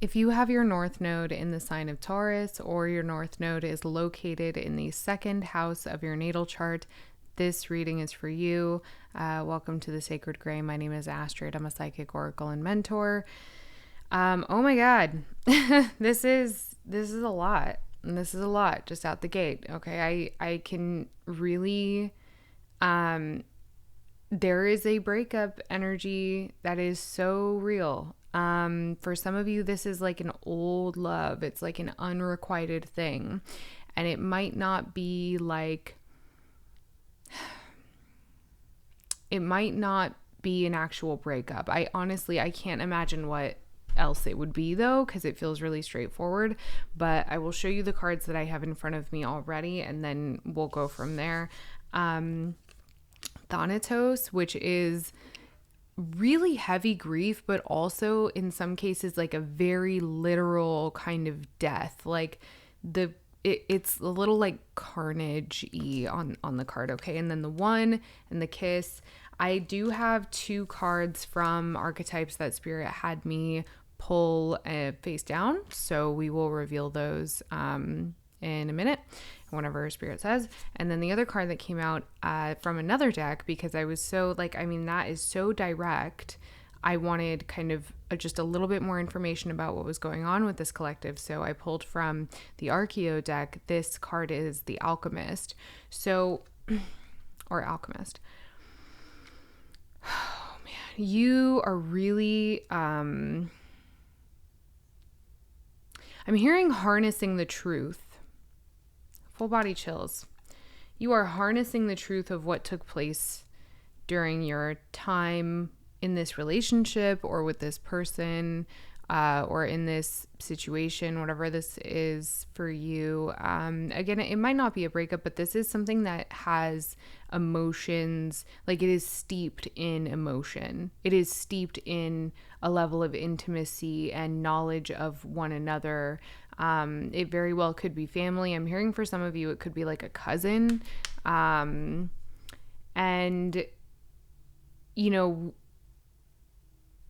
If you have your North Node in the sign of Taurus, or your North Node is located in the second house of your natal chart, this reading is for you. Welcome to the Sacred Gray. My name is Astrid. I'm a psychic oracle and mentor. Oh my God, this is a lot. And this is a lot just out the gate. Okay, I can really. There is a breakup energy that is so real. For some of you, this is like an old love. It's like an unrequited thing. And it might not be like, it might not be an actual breakup. I can't imagine what else it would be though, because it feels really straightforward. But I will show you the cards that I have in front of me already, and then we'll go from there. Thanatos, which is really heavy grief, but also in some cases like a very literal kind of death. Like it's a little like carnage-y on the card, okay? And then the one and the kiss. I do have two cards from archetypes that Spirit had me pull face down, so we will reveal those in a minute, whenever Spirit says. And then the other card that came out from another deck, because I was so like, I mean, that is so direct. I wanted kind of just a little bit more information about what was going on with this collective. So I pulled from the Archeo deck. This card is the Alchemist. So, or Alchemist. Oh man, you are really, I'm hearing harnessing the truth. Full body chills. You are harnessing the truth of what took place during your time in this relationship or with this person or in this situation, whatever this is for you. Again, it might not be a breakup, but this is something that has emotions. Like, it is steeped in emotion. It is steeped in a level of intimacy and knowledge of one another. It very well could be family. I'm hearing for some of you, it could be like a cousin. And, you know,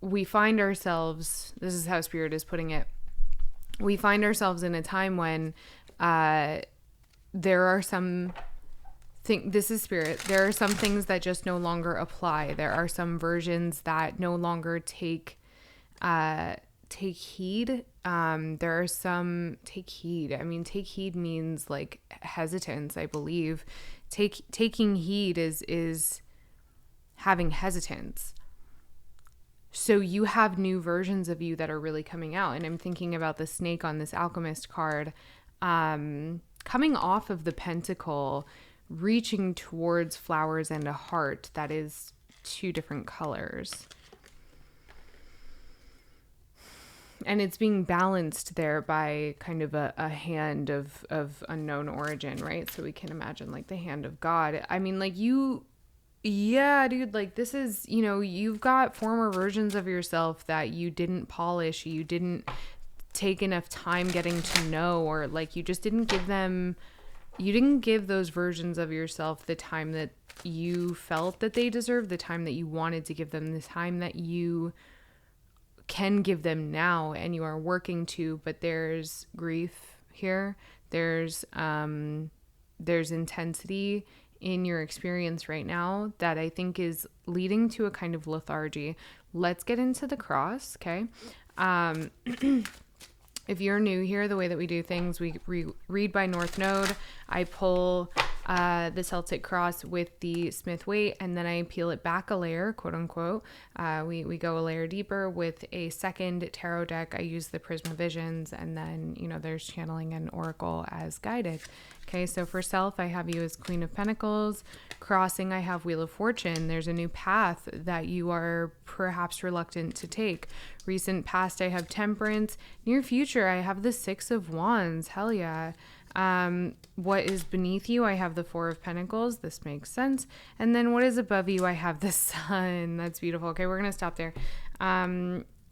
we find ourselves, this is how Spirit is putting it, we find ourselves in a time when there are some this is Spirit. There are some things that just no longer apply. There are some versions that no longer take heed. There are some take heed. I mean, take heed means like hesitance, I believe. Taking heed is having hesitance. So you have new versions of you that are really coming out. And I'm thinking about the snake on this Alchemist card, coming off of the pentacle, reaching towards flowers and a heart that is two different colors. And it's being balanced there by kind of a hand of unknown origin, right? So we can imagine like the hand of God. I mean, like yeah, dude, like this is, you know, you've got former versions of yourself that you didn't polish, you didn't take enough time getting to know, or like you just didn't give them, you didn't give those versions of yourself the time that you felt that they deserved, the time that you wanted to give them, the time that you can give them now and you are working to. But there's grief here. There's intensity in your experience right now that I think is leading to a kind of lethargy. Let's get into the cross, okay? If you're new here, the way that we do things, we read by North Node. I pull the Celtic cross with the Smith weight, and then I peel it back a layer, quote unquote. We go a layer deeper with a second tarot deck. I use the Prisma Visions, and then, you know, there's channeling and oracle as guided. Okay, so for self, I have you as Queen of Pentacles. Crossing, I have Wheel of Fortune. There's a new path that you are perhaps reluctant to take. Recent past, I have Temperance. Near future, I have the Six of Wands. Hell yeah. What is beneath you, I have the Four of Pentacles. This makes sense. And then what is above you, I have the Sun. That's beautiful. Okay, we're going to stop there.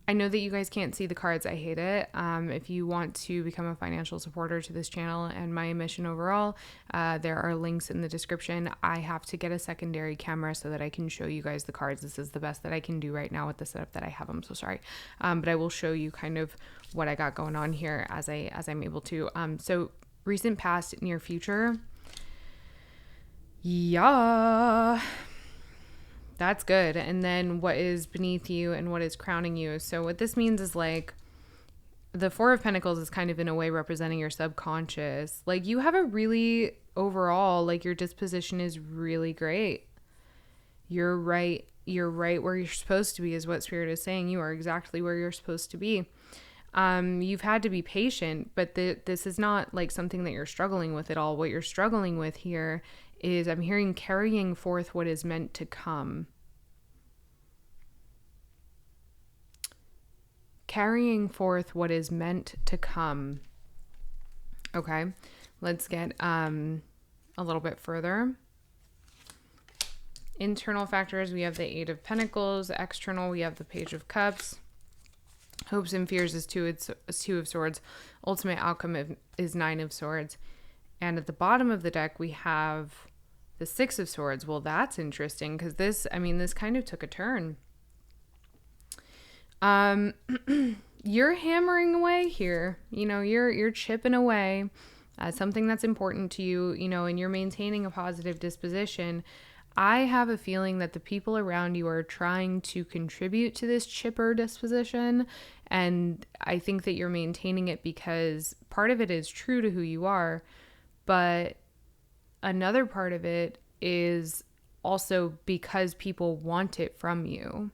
I know that you guys can't see the cards. I hate it. If you want to become a financial supporter to this channel and my mission overall, there are links in the description. I have to get a secondary camera so that I can show you guys the cards. This is the best that I can do right now with the setup that I have. I'm so sorry. But I will show you kind of what I got going on here as I'm able to. So recent, past, near future. Yeah, that's good. And then what is beneath you and what is crowning you. So what this means is like the Four of Pentacles is kind of in a way representing your subconscious. Like you have a really overall, like your disposition is really great. You're right where you're supposed to be is what Spirit is saying. You are exactly where you're supposed to be. You've had to be patient, but this is not like something that you're struggling with at all. What you're struggling with here is, I'm hearing, carrying forth what is meant to come. Carrying forth what is meant to come. Okay, let's get a little bit further. Internal factors, we have the Eight of Pentacles. External, we have the Page of Cups. Hopes and fears is Two of Swords. Ultimate outcome is Nine of Swords. And at the bottom of the deck, we have the Six of Swords. Well, that's interesting because this kind of took a turn. You're hammering away here. You know, you're chipping away at something that's important to you, you know, and you're maintaining a positive disposition. I have a feeling that the people around you are trying to contribute to this chipper disposition. And I think that you're maintaining it because part of it is true to who you are, but another part of it is also because people want it from you.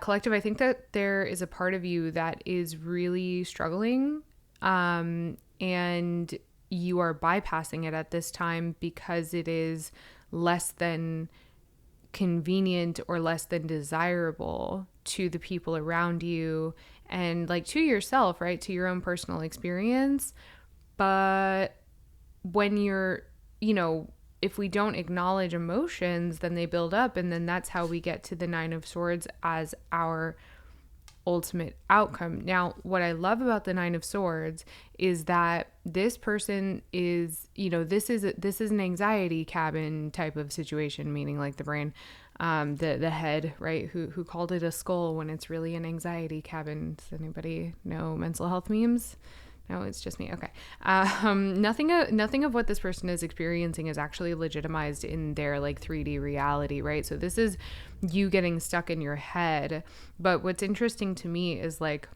Collective, I think that there is a part of you that is really struggling, and you are bypassing it at this time because it is less than convenient or less than desirable to the people around you and like to yourself, right? To your own personal experience. But when you're, you know, if we don't acknowledge emotions, then they build up, and then that's how we get to the Nine of Swords as our ultimate outcome. Now, what I love about the Nine of Swords is that this person is, you know, this is an anxiety cabin type of situation, meaning like the brain, the head, right? Who called it a skull when it's really an anxiety cabin? Does anybody know mental health memes? No, it's just me. Okay. Nothing of what this person is experiencing is actually legitimized in their like 3D reality, right? So this is you getting stuck in your head. But what's interesting to me is like,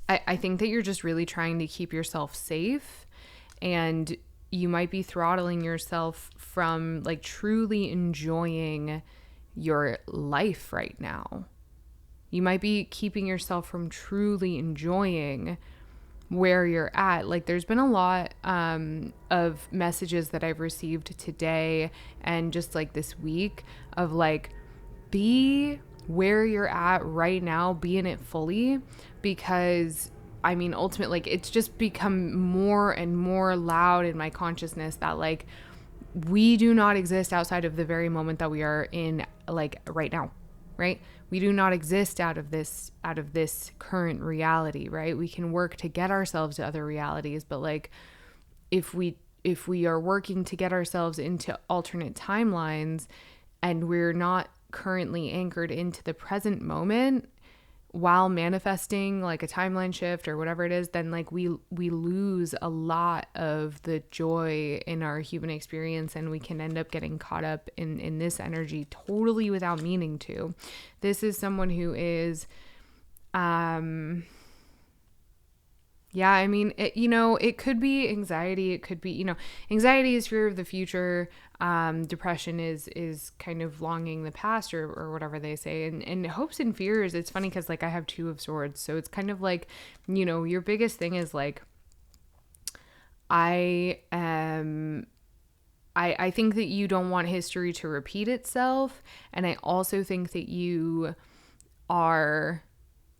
I think that you're just really trying to keep yourself safe, and you might be throttling yourself from like truly enjoying your life right now. You might be keeping yourself from truly enjoying where you're at. Like there's been a lot of messages that I've received today and just like this week of like, be where you're at right now, be in it fully, because I mean, ultimately, like it's just become more and more loud in my consciousness that like we do not exist outside of the very moment that we are in, like right now, right? We do not exist out of this current reality, right? We can work to get ourselves to other realities, but like if we are working to get ourselves into alternate timelines and we're not currently anchored into the present moment while manifesting like a timeline shift or whatever it is, then like we lose a lot of the joy in our human experience, and we can end up getting caught up in this energy totally without meaning to. This is someone who is yeah, I mean, it could be anxiety. It could be, anxiety is fear of the future. Depression is kind of longing the past or whatever they say. And hopes and fears, it's funny because like I have Two of Swords. So it's kind of like, your biggest thing is like, I think that you don't want history to repeat itself. And I also think that you are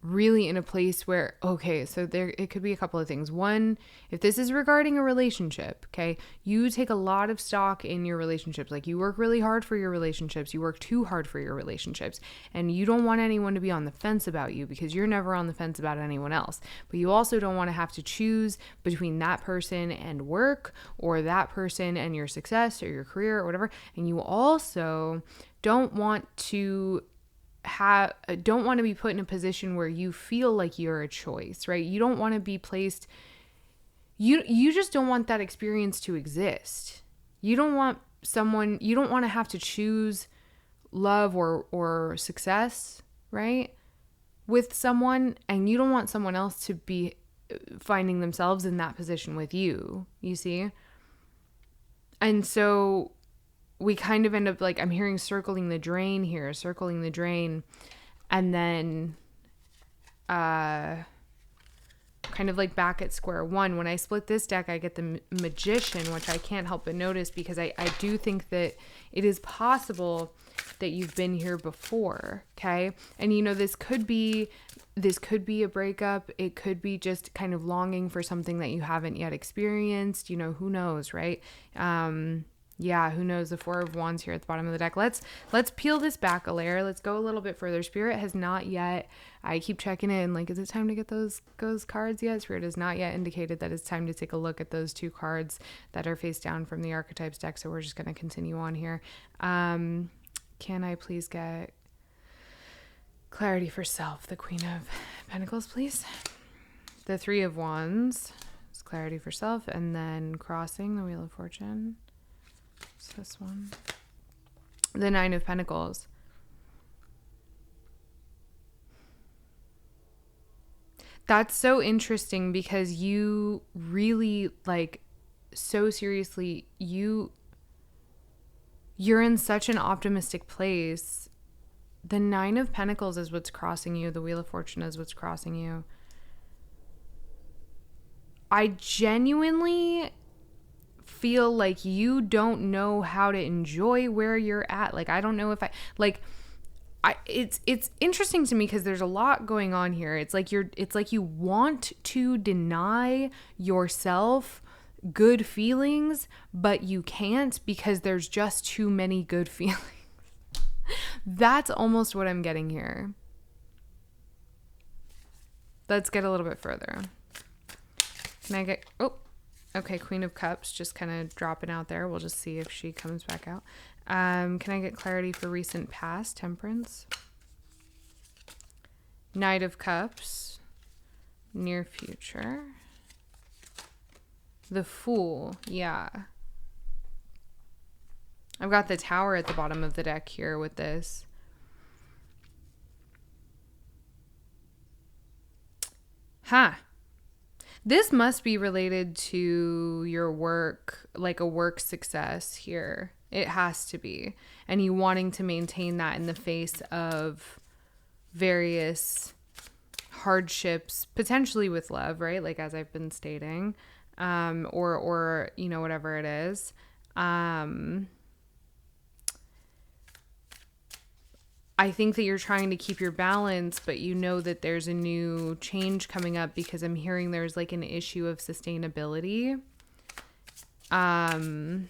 really in a place where, okay, so it could be a couple of things. One, if this is regarding a relationship, okay, you take a lot of stock in your relationships. Like you work really hard for your relationships. You work too hard for your relationships, and you don't want anyone to be on the fence about you because you're never on the fence about anyone else. But you also don't want to have to choose between that person and work, or that person and your success or your career or whatever. And you also don't want to don't want to be put in a position where you feel like you're a choice, right? You don't want to be placed, you just don't want that experience to exist. You don't want to have to choose love or success, right, with someone, and you don't want someone else to be finding themselves in that position with you, you see? And so we kind of end up like, I'm hearing circling the drain here, and then kind of like back at square one. When I split this deck, I get the Magician, which I can't help but notice, because I do think that it is possible that you've been here before, okay? And this could be a breakup. It could be just kind of longing for something that you haven't yet experienced. Who knows, right? Yeah, who knows? The Four of Wands here at the bottom of the deck. Let's peel this back a layer. Let's go a little bit further. Spirit has not yet, I keep checking in, like, is it time to get those cards yet? Spirit has not yet indicated that it's time to take a look at those two cards that are face down from the Archetypes deck, so we're just going to continue on here. Can I please get clarity for self? The Queen of Pentacles, please. The Three of Wands is clarity for self, and then crossing the Wheel of Fortune. It's this one. The Nine of Pentacles. That's so interesting, because you really, like, so seriously, you're in such an optimistic place. The Nine of Pentacles is what's crossing you. The Wheel of Fortune is what's crossing you. I genuinely feel like you don't know how to enjoy where you're at. Like, I don't know if it's interesting to me, because there's a lot going on here. It's like you want to deny yourself good feelings, but you can't, because there's just too many good feelings. That's almost what I'm getting here. Let's get a little bit further. Can I get, okay, Queen of Cups just kind of dropping out there. We'll just see if she comes back out. Can I get clarity for recent past? Temperance. Knight of Cups. Near future. The Fool. Yeah. I've got the Tower at the bottom of the deck here with this. This must be related to your work, like a work success here. It has to be. And you wanting to maintain that in the face of various hardships, potentially with love, right? Like, as I've been stating, or whatever it is. I think that you're trying to keep your balance, but you know that there's a new change coming up, because I'm hearing there's like an issue of sustainability. And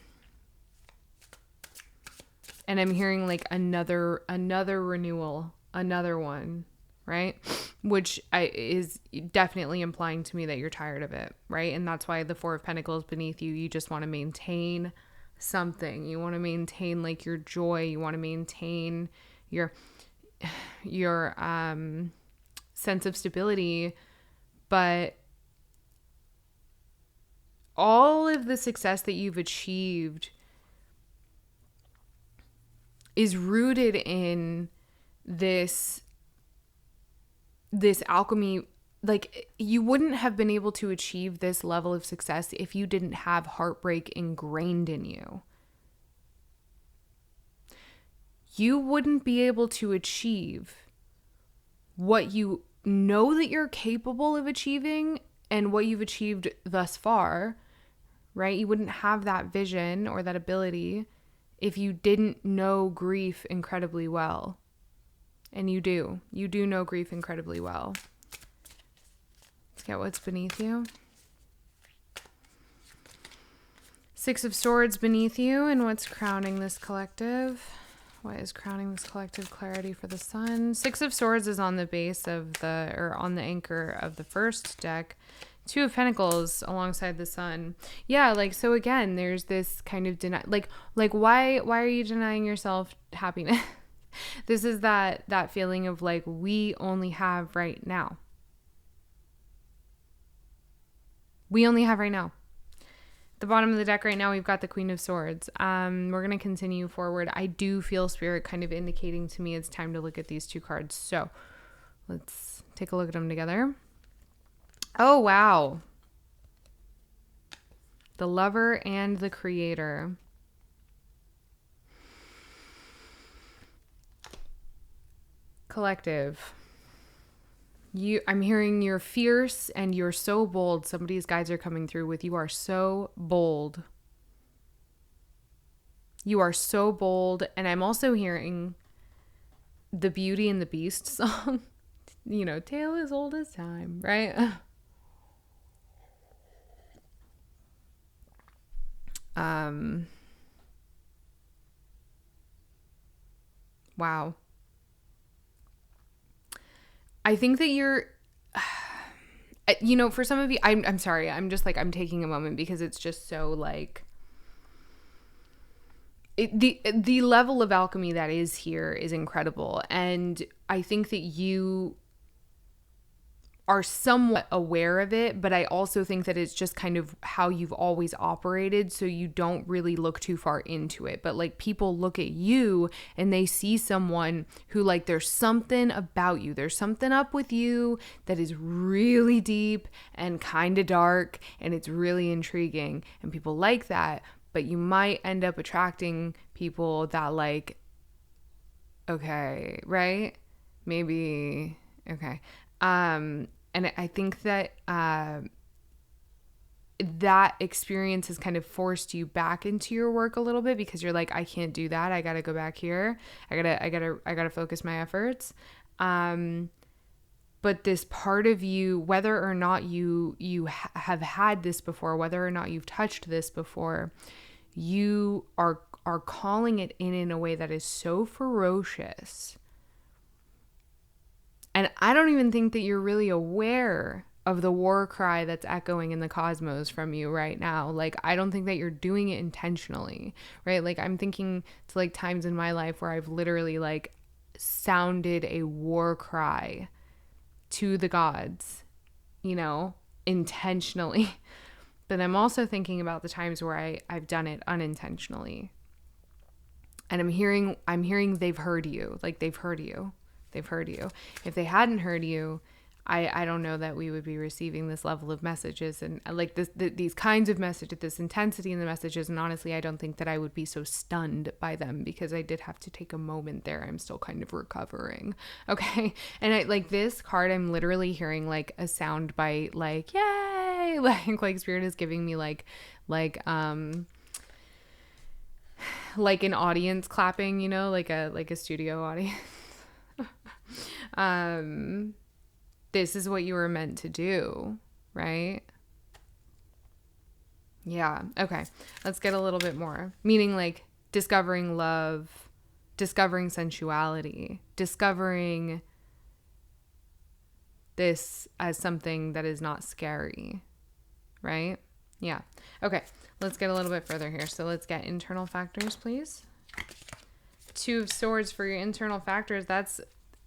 I'm hearing like another renewal, another one, right? Which is definitely implying to me that you're tired of it, right? And that's why the Four of Pentacles beneath you. You just want to maintain something. You want to maintain like your joy. You want to maintain your sense of stability, but all of the success that you've achieved is rooted in this alchemy. Like, you wouldn't have been able to achieve this level of success if you didn't have heartbreak ingrained in you. You wouldn't be able to achieve what you know that you're capable of achieving and what you've achieved thus far, right? You wouldn't have that vision or that ability if you didn't know grief incredibly well. And you do. You do know grief incredibly well. Let's get what's beneath you. Six of Swords beneath you, and what's crowning this collective? What is crowning this collective? Clarity for the Sun. Six of Swords is on the base of on the anchor of the first deck. Two of Pentacles alongside the Sun. Yeah, like, so again, there's this kind of like why are you denying yourself happiness? This is that feeling of like, we only have right now. We only have right now. The bottom of the deck right now, we've got the Queen of Swords. We're going to continue forward. I do feel Spirit kind of indicating to me it's time to look at these two cards. So let's take a look at them together. Oh, wow. The Lover and the Creator. Collective. I'm hearing you're fierce and you're so bold. Somebody's guides are coming through with you are so bold. You are so bold. And I'm also hearing the Beauty and the Beast song. You know, tale as old as time, right? Wow. I think that you're, you know, for some of you, I'm sorry. I'm just like, I'm taking a moment because it's just so like, the level of alchemy that is here is incredible. And I think that you are somewhat aware of it, but I also think that it's just kind of how you've always operated, so you don't really look too far into it. But like, people look at you and they see someone who, like, there's something about you, there's something up with you that is really deep and kind of dark, and it's really intriguing, and people like that. But you might end up attracting people that like, okay, right? Maybe, okay. And I think that that experience has kind of forced you back into your work a little bit, because you're like, I can't do that. I got to go back here. I gotta focus my efforts. But this part of you, whether or not you have had this before, whether or not you've touched this before, you are calling it in a way that is so ferocious. And I don't even think that you're really aware of the war cry that's echoing in the cosmos from you right now. Like, I don't think that you're doing it intentionally, right? Like, I'm thinking to like times in my life where I've literally like sounded a war cry to the gods, you know, intentionally. But I'm also thinking about the times where I've done it unintentionally. And I'm hearing they've heard you. Like, they've heard you. They've heard you. If they hadn't heard you, I don't know that we would be receiving this level of messages and like these kinds of messages, this intensity in the messages. And honestly, I don't think that I would be so stunned by them, because I did have to take a moment there. I'm still kind of recovering. Okay. And I like this card, I'm literally hearing like a sound bite, like, yay, like Spirit is giving me like an audience clapping, you know, like a studio audience. This is what you were meant to do, right? Yeah. Okay. Let's get a little bit more. Meaning like discovering love, discovering sensuality, discovering this as something that is not scary, right? Yeah. Okay. Let's get a little bit further here. So let's get internal factors, please. 2 of Swords for your internal factors. That's,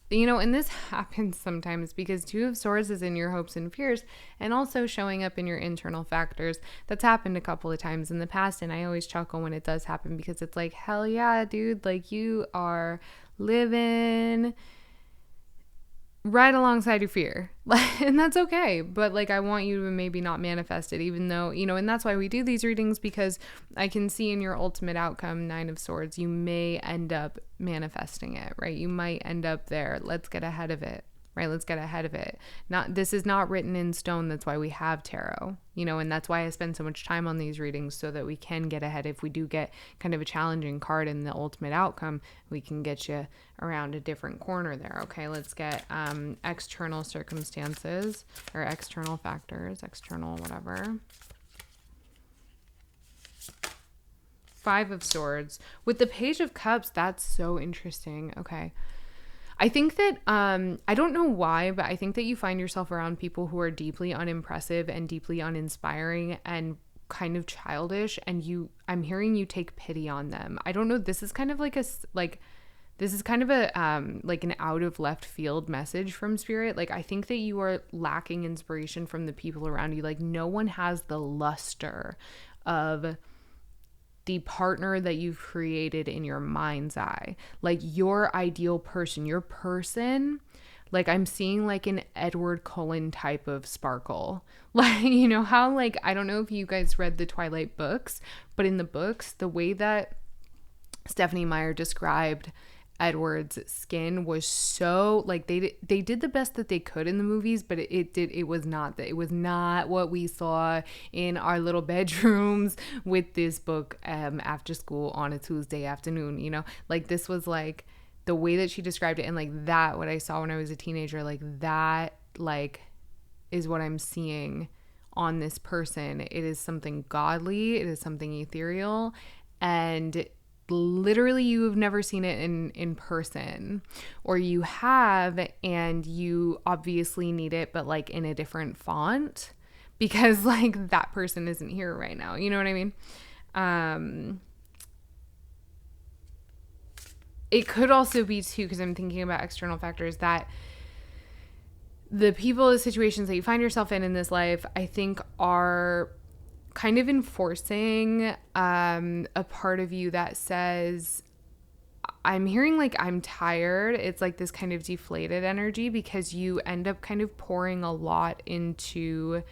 you know, and this happens sometimes because 2 of Swords is in your hopes and fears and also showing up in your internal factors. That's happened a couple of times in the past, and I always chuckle when it does happen, because it's like, hell yeah, dude, like you are living right alongside your fear. And that's okay. But like, I want you to maybe not manifest it, even though, you know, and that's why we do these readings, because I can see in your ultimate outcome, 9 of Swords, you may end up manifesting it, right? You might end up there. Let's get ahead of it, right? Let's get ahead of it. This is not written in stone. That's why we have tarot, you know, and that's why I spend so much time on these readings, so that we can get ahead. If we do get kind of a challenging card in the ultimate outcome, we can get you around a different corner there. Okay, let's get external circumstances or external factors, external whatever. 5 of Swords with the Page of Cups. That's so interesting. Okay. I think that, I don't know why, but I think that you find yourself around people who are deeply unimpressive and deeply uninspiring and kind of childish, and I'm hearing you take pity on them. I don't know. This is kind of like this is kind of a like an out of left field message from spirit. Like, I think that you are lacking inspiration from the people around you. Like, no one has the luster of the partner that you've created in your mind's eye. Like, your ideal person, your person, like, I'm seeing like an Edward Cullen type of sparkle. Like, you know how, like, I don't know if you guys read the Twilight books, but in the books, the way that Stephanie Meyer described Edward's skin was so, like, they did the best that they could in the movies, but it was not what we saw in our little bedrooms with this book after school on a Tuesday afternoon, you know? Like, this was like the way that she described it, and like that, what I saw when I was a teenager, like that, like, is what I'm seeing on this person. It is something godly, it is something ethereal, and literally you've never seen it in person, or you have and you obviously need it, but like in a different font, because like that person isn't here right now, you know what I mean? It could also be too, because I'm thinking about external factors, that the people, the situations that you find yourself in this life, I think are kind of enforcing a part of you that says, I'm hearing like, I'm tired. It's like this kind of deflated energy, because you end up kind of pouring a lot into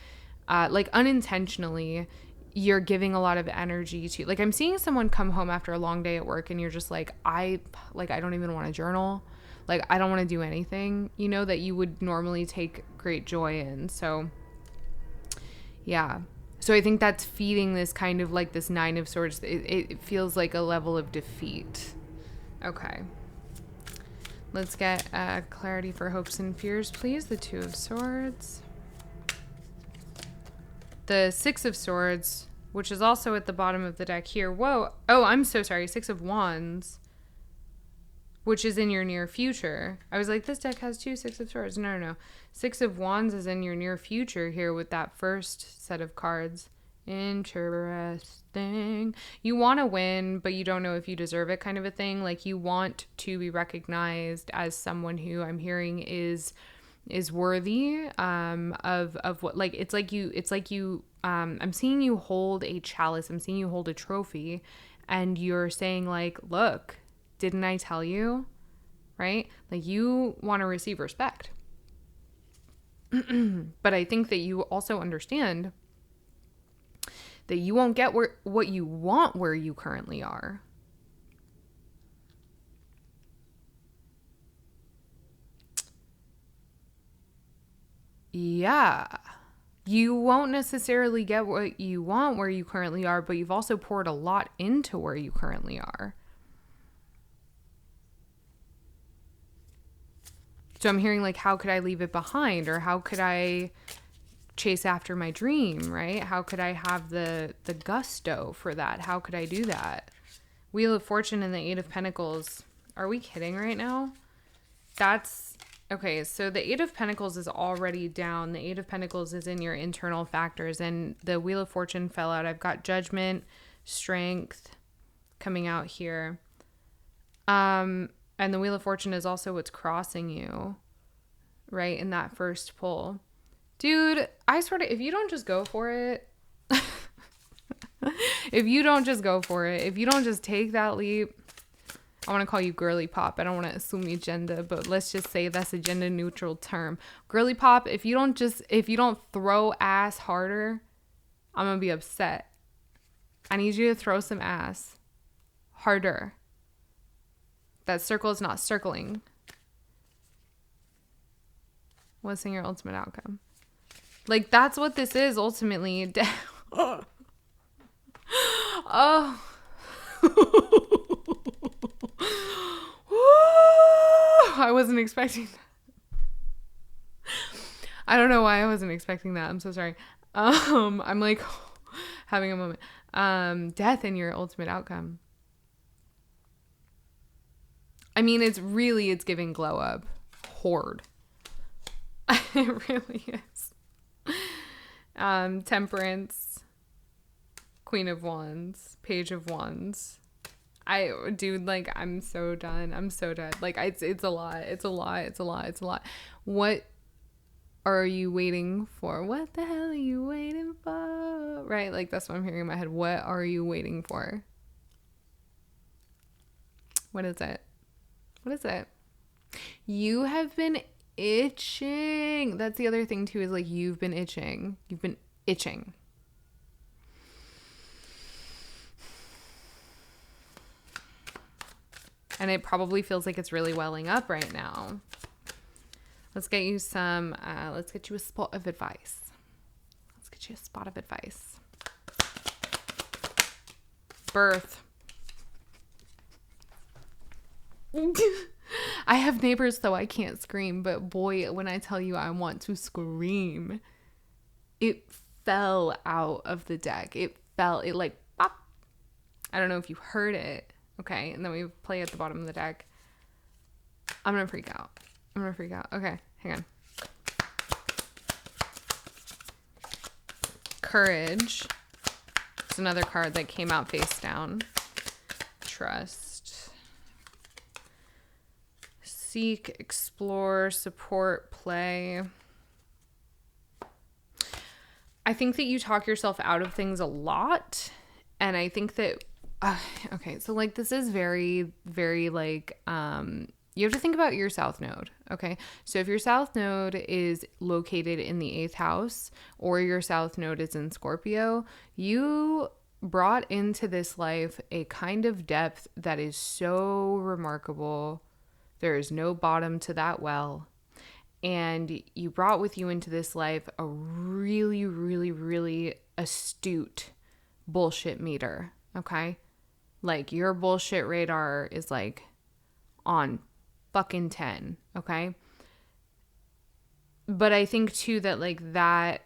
like unintentionally, you're giving a lot of energy to, like, I'm seeing someone come home after a long day at work and you're just like, I don't even want to journal. Like, I don't want to do anything, you know, that you would normally take great joy in. So yeah. So I think that's feeding this kind of like this Nine of Swords. It feels like a level of defeat. Okay. Let's get clarity for hopes and fears, please. The Two of Swords. The Six of Swords, which is also at the bottom of the deck here. Whoa. Oh, I'm so sorry. Six of Wands, which is in your near future. I was like, this deck has two Six of Swords. No. Six of Wands is in your near future here with that first set of cards. Interesting. You want to win, but you don't know if you deserve it, kind of a thing. Like, you want to be recognized as someone who, I'm hearing, is worthy of what, like, it's like you I'm seeing you hold a chalice, I'm seeing you hold a trophy, and you're saying like, look, didn't I tell you? Right? Like, you want to receive respect. But I think that you also understand that you won't get what you want where you currently are. Yeah. You won't necessarily get what you want where you currently are, but you've also poured a lot into where you currently are. So I'm hearing like, how could I leave it behind? Or how could I chase after my dream, right? How could I have the gusto for that? How could I do that? Wheel of Fortune and the Eight of Pentacles. Are we kidding right now? That's... Okay, so the Eight of Pentacles is already down. The Eight of Pentacles is in your internal factors, and the Wheel of Fortune fell out. I've got Judgment, Strength coming out here. And the Wheel of Fortune is also what's crossing you, right, in that first pull. Dude, I swear to, if you don't just go for it, if you don't just go for it, if you don't just take that leap, I want to call you girly pop. I don't want to assume your gender, but let's just say that's a gender neutral term. Girly pop, if you don't throw ass harder, I'm going to be upset. I need you to throw some ass harder. That circle is not circling. What's in your ultimate outcome? Like, that's what this is ultimately. Oh. I wasn't expecting that. I don't know why I wasn't expecting that. I'm so sorry. I'm like having a moment. Death in your ultimate outcome. I mean, it's giving glow up. Horde. It really is. Temperance. Queen of Wands. Page of Wands. Dude, like, I'm so done. I'm so done. Like, it's a lot. It's a lot. It's a lot. It's a lot. What are you waiting for? What the hell are you waiting for? Right? Like, that's what I'm hearing in my head. What are you waiting for? What is it? What is it? You have been itching. That's the other thing too, is like, you've been itching. You've been itching. And it probably feels like it's really welling up right now. Let's get you let's get you a spot of advice. Let's get you a spot of advice. Birth. I have neighbors, so I can't scream, but boy, when I tell you I want to scream, it fell out of the deck. It like, pop. I don't know if you heard it. Okay, and then we play at the bottom of the deck. I'm gonna freak out. Okay, hang on. Courage. It's another card that came out face down. Trust. Seek, explore, support, play. I think that you talk yourself out of things a lot. And I think that okay, so like, this is very, very like, you have to think about your south node. Okay. So if your south node is located in the 8th house, or your south node is in Scorpio, you brought into this life a kind of depth that is so remarkable. There is no bottom to that well. And you brought with you into this life a really, really, really astute bullshit meter. Okay. Like, your bullshit radar is like on fucking 10. Okay. But I think too that like that,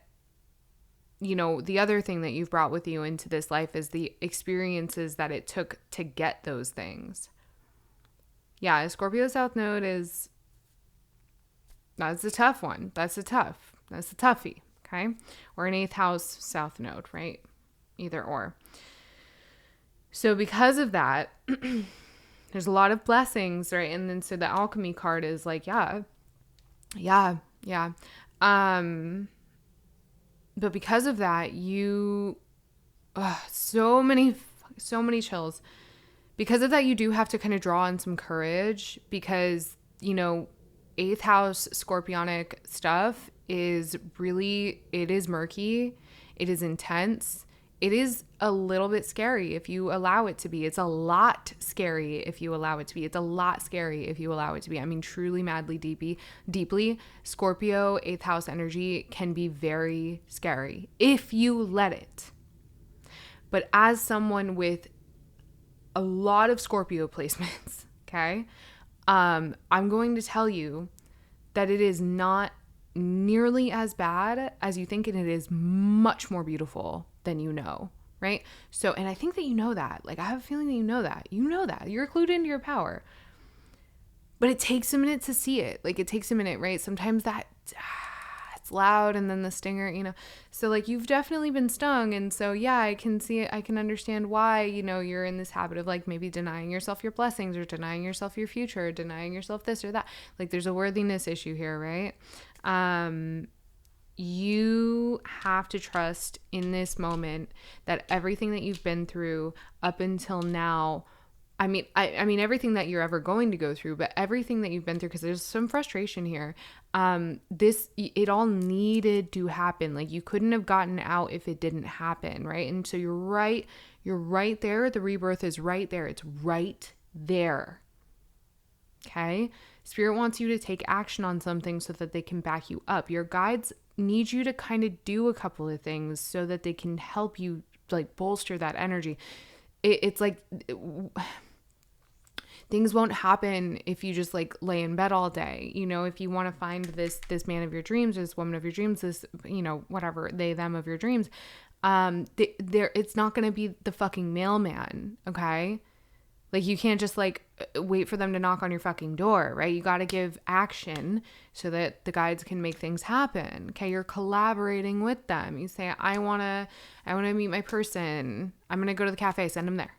you know, the other thing that you've brought with you into this life is the experiences that it took to get those things. Yeah. A Scorpio South Node that's a tough one. That's a toughie. Okay. Or an 8th house South Node, right? Either or. So because of that, there's a lot of blessings, right? And then so the alchemy card is like, yeah. But because of that, so many chills. Because of that, you do have to kind of draw on some courage, because, you know, 8th house scorpionic stuff is really, it is murky. It is intense. It is a little bit scary if you allow it to be. It's a lot scary if you allow it to be. It's a lot scary if you allow it to be. I mean, truly, madly, deeply, Scorpio 8th house energy can be very scary if you let it. But as someone with a lot of Scorpio placements, okay, I'm going to tell you that it is not nearly as bad as you think, and it is much more beautiful than you know, right? So, and I think that you know that. Like, I have a feeling that you know that. You know that. You're clued into your power. But it takes a minute to see it. Like, it takes a minute, right? Sometimes that it's loud, and then the stinger, you know. So, like, you've definitely been stung, and so, yeah, I can see it. I can understand why, you know, you're in this habit of, like, maybe denying yourself your blessings, or denying yourself your future, or denying yourself this or that. Like, there's a worthiness issue here, right? You have to trust in this moment that everything that you've been through up until now, I mean everything that you're ever going to go through, but everything that you've been through, because there's some frustration here. It all needed to happen. Like, you couldn't have gotten out if it didn't happen, right? And so you're right there. The rebirth is right there. It's right there. Okay? Spirit wants you to take action on something so that they can back you up. Your guides need you to kind of do a couple of things so that they can help you, like, bolster that energy. It's like things won't happen if you just, like, lay in bed all day. You know, if you want to find this man of your dreams, this woman of your dreams, this, you know, whatever, they, them of your dreams, it's not going to be the fucking mailman. Okay. Like, you can't just, like, wait for them to knock on your fucking door, right? You got to give action so that the guides can make things happen. Okay, you're collaborating with them. You say, I want to meet my person. I'm going to go to the cafe. Send them there.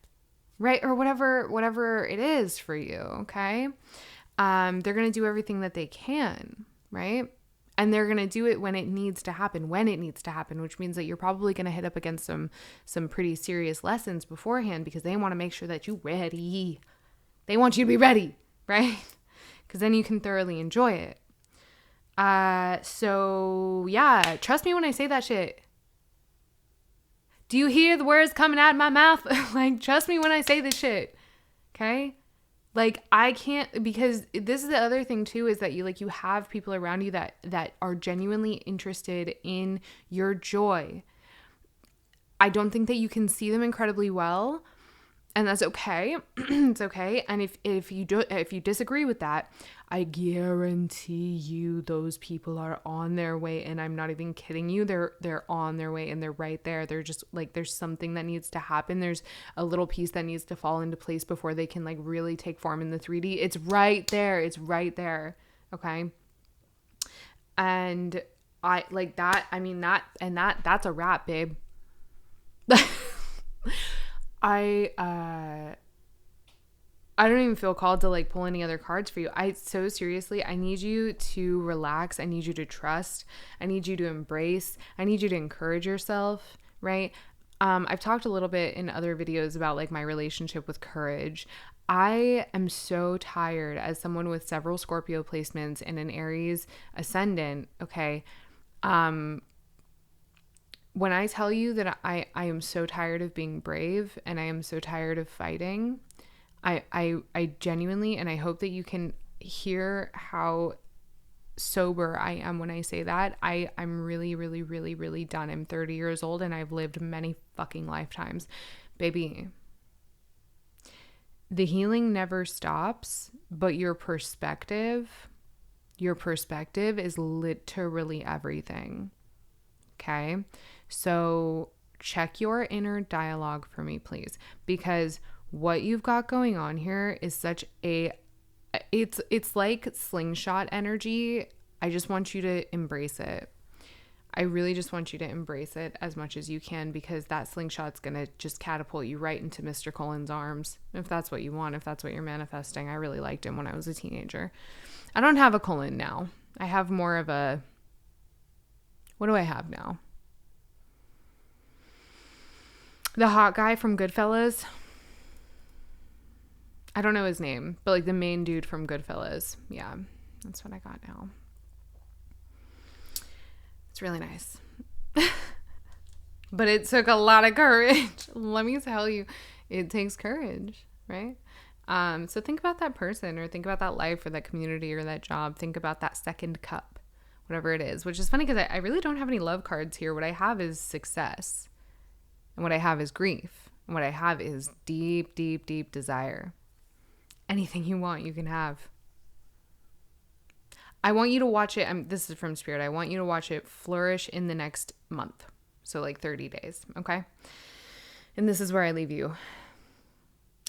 right? Or whatever it is for you, okay? They're going to do everything that they can, right? And they're going to do it when it needs to happen, which means that you're probably going to hit up against some pretty serious lessons beforehand because they want to make sure that you're ready. They want you to be ready, right? Because then you can thoroughly enjoy it. So yeah, trust me when I say that shit. Do you hear the words coming out of my mouth? Like, trust me when I say this shit. Okay? Like, I can't, because this is the other thing too, is that you have people around you that are genuinely interested in your joy. I don't think that you can see them incredibly well, and that's okay. It's okay. And if you disagree with that, I guarantee you those people are on their way, and I'm not even kidding you. They're on their way, and they're right there. They're just like, there's something that needs to happen. There's a little piece that needs to fall into place before they can like really take form in the 3D. It's right there. It's right there. Okay. And I like that. I mean, that's a wrap, babe. I don't even feel called to like pull any other cards for you. I need you to relax. I need you to trust. I need you to embrace. I need you to encourage yourself, right? I've talked a little bit in other videos about like my relationship with courage. I am so tired as someone with several Scorpio placements and an Aries ascendant, okay? When I tell you that I am so tired of being brave and I am so tired of fighting, I genuinely, and I hope that you can hear how sober I am when I say that. I'm really, really, really, really done. I'm 30 years old and I've lived many fucking lifetimes. Baby, the healing never stops, but your perspective is literally everything. Okay? So check your inner dialogue for me, please, because what you've got going on here is such it's like slingshot energy. I just want you to embrace it. I really just want you to embrace it as much as you can, because that slingshot's going to just catapult you right into Mr. Cullen's arms. If that's what you want, if that's what you're manifesting. I really liked him when I was a teenager. I don't have a Cullen now. I have more of a, what do I have now? The hot guy from Goodfellas. I don't know his name, but like the main dude from Goodfellas. Yeah, that's what I got now. It's really nice. But it took a lot of courage. Let me tell you, it takes courage, right? So think about that person, or think about that life, or that community, or that job. Think about that second cup, whatever it is, which is funny because I really don't have any love cards here. What I have is success, and what I have is grief, and what I have is deep, deep, deep desire. Anything you want, you can have. I want you to watch it. This is from Spirit. I want you to watch it flourish in the next month. So like 30 days. Okay. And this is where I leave you.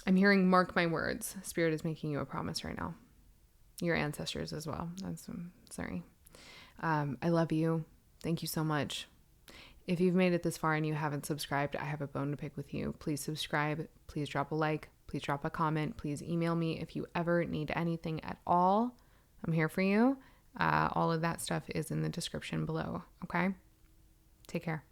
I'm hearing, mark my words. Spirit is making you a promise right now. Your ancestors as well. Sorry. I love you. Thank you so much. If you've made it this far and you haven't subscribed, I have a bone to pick with you. Please subscribe. Please drop a like. Please drop a comment. Please email me if you ever need anything at all. I'm here for you. All of that stuff is in the description below. Okay? Take care.